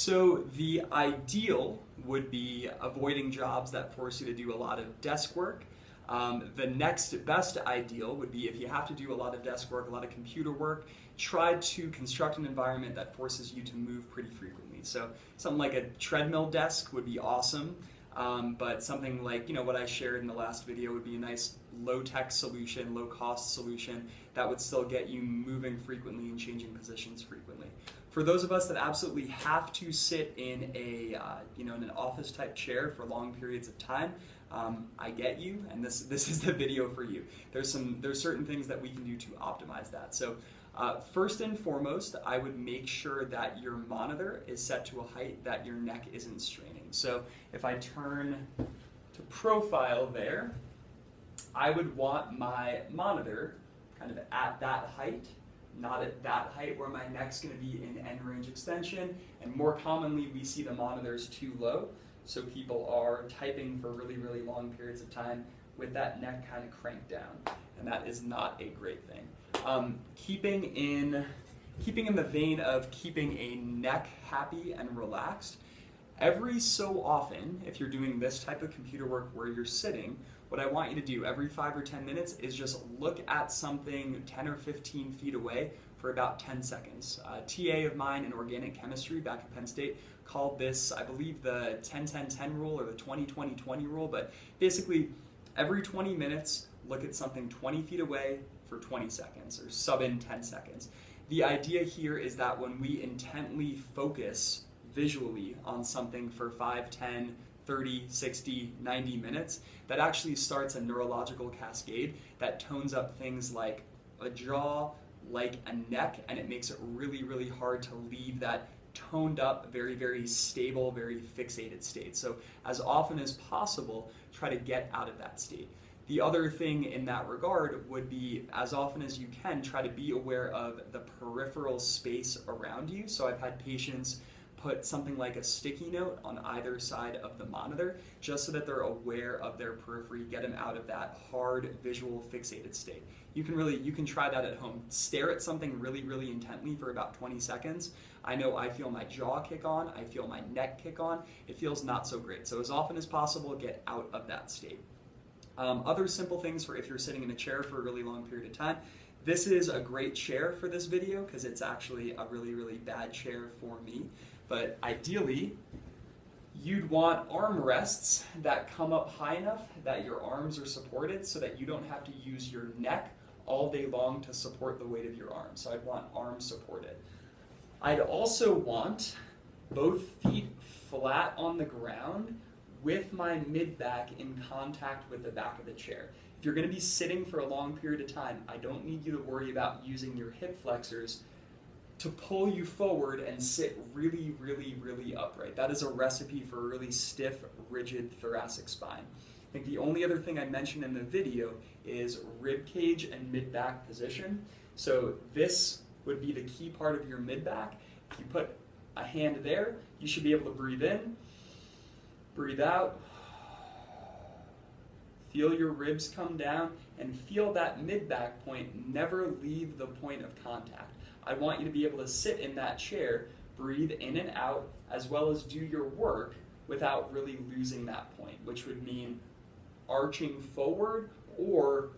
So the ideal would be avoiding jobs that force you to do a lot of desk work. The next best ideal would be if you have to do a lot of desk work, a lot of computer work, try to construct an environment that forces you to move pretty frequently. So something like a treadmill desk would be awesome, but something like what I shared in the last video would be a nice low-tech solution, low-cost solution that would still get you moving frequently and changing positions frequently. For those of us that absolutely have to sit in a in an office-type chair for long periods of time, I get you, and this is the video for you. There's certain things that we can do to optimize that. So first and foremost, I would make sure that your monitor is set to a height that your neck isn't straining. So if I turn to profile there, I would want my monitor kind of at that height, not at that height where my neck's going to be in end range extension, and more commonly we see the monitors too low, so people are typing for really, really long periods of time with that neck kind of cranked down, and that is not a great thing. Keeping in the vein of keeping a neck happy and relaxed, every so often, if you're doing this type of computer work where you're sitting, what I want you to do every 5 or 10 minutes is just look at something 10 or 15 feet away for about 10 seconds. A TA of mine in organic chemistry back at Penn State called this, I believe, the 10-10-10 rule or the 20-20-20 rule, but basically every 20 minutes, look at something 20 feet away for 20 seconds or sub in 10 seconds. The idea here is that when we intently focus visually on something for 5, 10, 30, 60, 90 minutes, that actually starts a neurological cascade that tones up things like a jaw, like a neck, and it makes it really, really hard to leave that toned up, very, very stable, very fixated state. So as often as possible, try to get out of that state. The other thing in that regard would be, as often as you can, try to be aware of the peripheral space around you. So I've had patients put something like a sticky note on either side of the monitor just so that they're aware of their periphery, get them out of that hard visual fixated state. You can try that at home. Stare at something really, really intently for about 20 seconds. I know I feel my jaw kick on, I feel my neck kick on. It feels not so great. So as often as possible, get out of that state. Other simple things for if you're sitting in a chair for a really long period of time. This is a great chair for this video because it's actually a really, really bad chair for me. But ideally, you'd want armrests that come up high enough that your arms are supported so that you don't have to use your neck all day long to support the weight of your arms. So I'd want arms supported. I'd also want both feet flat on the ground with my mid-back in contact with the back of the chair. If you're going to be sitting for a long period of time, I don't need you to worry about using your hip flexors to pull you forward and sit really, really, really upright. That is a recipe for a really stiff, rigid thoracic spine. I think the only other thing I mentioned in the video is rib cage and mid-back position. So this would be the key part of your mid-back. If you put a hand there, you should be able to breathe in, breathe out, feel your ribs come down, and feel that mid-back point never leave the point of contact. I want you to be able to sit in that chair, breathe in and out, as well as do your work without really losing that point, which would mean arching forward or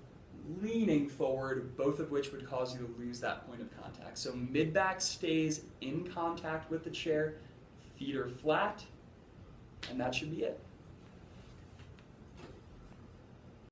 leaning forward, both of which would cause you to lose that point of contact. So mid-back stays in contact with the chair, feet are flat, and that should be it.